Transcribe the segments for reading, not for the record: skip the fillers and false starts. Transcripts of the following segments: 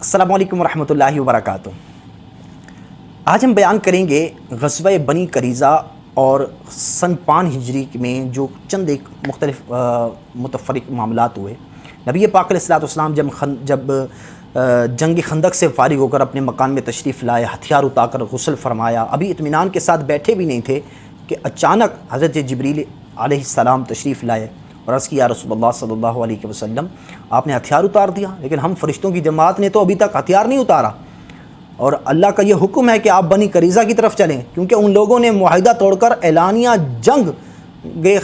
السلام علیکم ورحمۃ اللہ وبرکاتہ۔ آج ہم بیان کریں گے غزوہ بنی قریظہ اور سن 5 ہجری میں جو چند ایک مختلف متفرق معاملات ہوئے۔ نبی پاک علیہ السلام جب جنگ خندق سے فارغ ہو کر اپنے مکان میں تشریف لائے، ہتھیار اتار کر غسل فرمایا، ابھی اطمینان کے ساتھ بیٹھے بھی نہیں تھے کہ اچانک حضرت جبریل علیہ السلام تشریف لائے اور عرض کیا رسول اللہ صلی اللہ علیہ وسلم آپ نے ہتھیار اتار دیا، لیکن ہم فرشتوں کی جماعت نے تو ابھی تک ہتھیار نہیں اتارا، اور اللہ کا یہ حکم ہے کہ آپ بنی قریظہ کی طرف چلیں، کیونکہ ان لوگوں نے معاہدہ توڑ کر اعلانیہ جنگ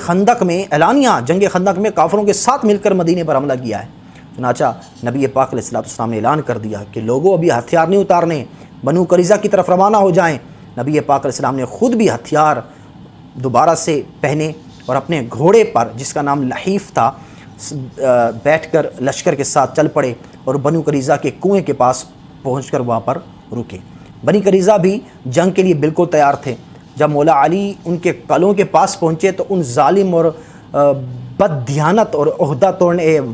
خندق میں کافروں کے ساتھ مل کر مدینے پر حملہ کیا ہے۔ چنانچہ نبی پاک علیہ السلام نے اعلان کر دیا کہ لوگوں ابھی ہتھیار نہیں اتارنے، بنو قریظہ کی طرف روانہ ہو جائیں۔ نبی پاک علیہ السلام نے خود بھی ہتھیار دوبارہ سے پہنے اور اپنے گھوڑے پر جس کا نام لحیف تھا بیٹھ کر لشکر کے ساتھ چل پڑے اور بنو قریظہ کے کنویں کے پاس پہنچ کر وہاں پر رکے۔ بنی قریظہ بھی جنگ کے لیے بالکل تیار تھے۔ جب مولا علی ان کے قلعوں کے پاس پہنچے تو ان ظالم اور بد دیانت اور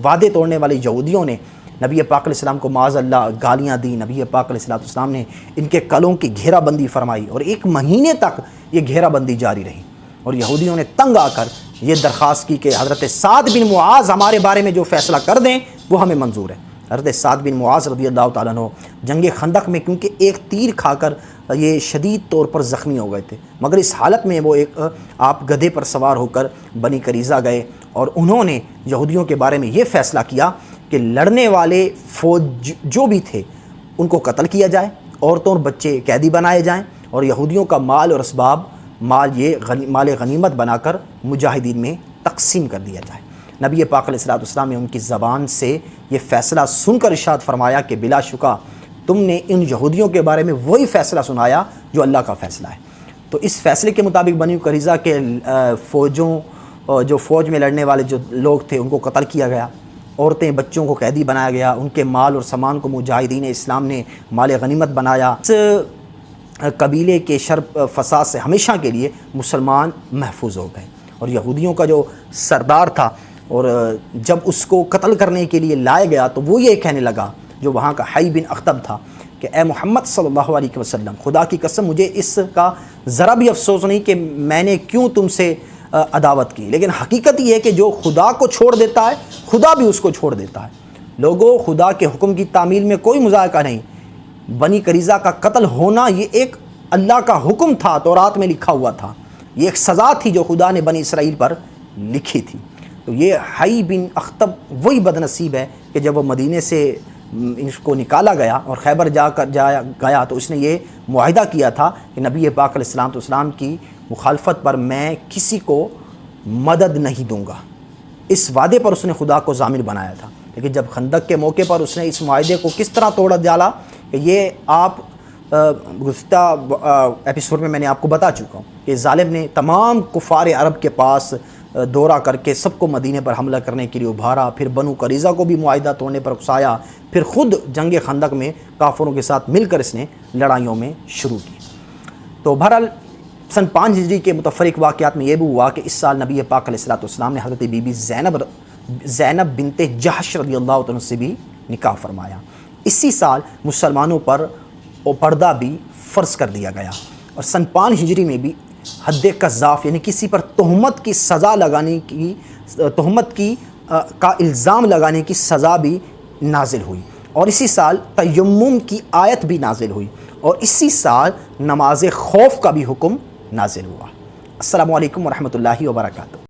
وعدے توڑنے والے یہودیوں نے نبی پاک علیہ السلام کو معاذ اللہ گالیاں دی۔ نبی پاک علیہ السلام نے ان کے قلعوں کی گھیرا بندی فرمائی اور 1 مہینے تک یہ گھیرا بندی جاری رہی، اور یہودیوں نے تنگ آ کر یہ درخواست کی کہ حضرت سعد بن معاذ ہمارے بارے میں جو فیصلہ کر دیں وہ ہمیں منظور ہے۔ حضرت سعد بن معاذ رضی اللہ تعالیٰ عنہ جنگ خندق میں کیونکہ ایک تیر کھا کر یہ شدید طور پر زخمی ہو گئے تھے، مگر اس حالت میں وہ آپ گدھے پر سوار ہو کر بنی قریظہ گئے اور انہوں نے یہودیوں کے بارے میں یہ فیصلہ کیا کہ لڑنے والے فوج جو بھی تھے ان کو قتل کیا جائے، عورتوں اور بچے قیدی بنائے جائیں، اور یہودیوں کا مال اور اسباب مال غنیمت بنا کر مجاہدین میں تقسیم کر دیا جائے۔ نبی پاک علیہ السلام نے ان کی زبان سے یہ فیصلہ سن کر ارشاد فرمایا کہ بلا شکا تم نے ان یہودیوں کے بارے میں وہی فیصلہ سنایا جو اللہ کا فیصلہ ہے۔ تو اس فیصلے کے مطابق بنی قریظہ کے فوج میں لڑنے والے جو لوگ تھے ان کو قتل کیا گیا، عورتیں بچوں کو قیدی بنایا گیا، ان کے مال اور سامان کو مجاہدین اسلام نے مال غنیمت بنایا۔ اس قبیلے کے شر فساد سے ہمیشہ کے لیے مسلمان محفوظ ہو گئے، اور یہودیوں کا جو سردار تھا اور جب اس کو قتل کرنے کے لیے لایا گیا تو وہ یہ کہنے لگا، جو وہاں کا حی بن اخطب تھا، کہ اے محمد صلی اللہ علیہ وسلم خدا کی قسم مجھے اس کا ذرا بھی افسوس نہیں کہ میں نے کیوں تم سے عداوت کی، لیکن حقیقت یہ ہے کہ جو خدا کو چھوڑ دیتا ہے خدا بھی اس کو چھوڑ دیتا ہے۔ لوگوں، خدا کے حکم کی تعمیل میں کوئی مذائقہ نہیں۔ بنی قریظہ کا قتل ہونا یہ ایک اللہ کا حکم تھا، تورات میں لکھا ہوا تھا، یہ ایک سزا تھی جو خدا نے بنی اسرائیل پر لکھی تھی۔ تو یہ حی بن اخطب وہی بد نصیب ہے کہ جب وہ مدینے سے اس کو نکالا گیا اور خیبر گیا تو اس نے یہ معاہدہ کیا تھا کہ نبی پاک علیہ السلام کی مخالفت پر میں کسی کو مدد نہیں دوں گا۔ اس وعدے پر اس نے خدا کو ضامن بنایا تھا، لیکن جب خندق کے موقع پر اس نے اس معاہدے کو کس طرح توڑ ڈالا کہ یہ آپ گزشتہ ایپیسوڈ میں نے آپ کو بتا چکا ہوں کہ ظالم نے تمام کفار عرب کے پاس دورہ کر کے سب کو مدینے پر حملہ کرنے کے لیے ابھارا، پھر بنو قریظہ کو بھی معاہدہ توڑنے پر اکسایا، پھر خود جنگ خندق میں کافروں کے ساتھ مل کر اس نے لڑائیوں میں شروع کی۔ تو بہرحال سن 5 ہجری کے متفرق واقعات میں یہ بھی ہوا کہ اس سال نبی پاک علیہ السلام نے حضرت بی بی زینب بنت جحش رضی اللہ عنہ سے بھی نکاح فرمایا۔ اسی سال مسلمانوں پر پردہ بھی فرض کر دیا گیا، اور سن 5 ہجری میں بھی حد قذاف یعنی کسی پر تہمت کا الزام لگانے کی سزا بھی نازل ہوئی، اور اسی سال تیمم کی آیت بھی نازل ہوئی، اور اسی سال نماز خوف کا بھی حکم نازل ہوا۔ السلام علیکم ورحمۃ اللہ وبرکاتہ۔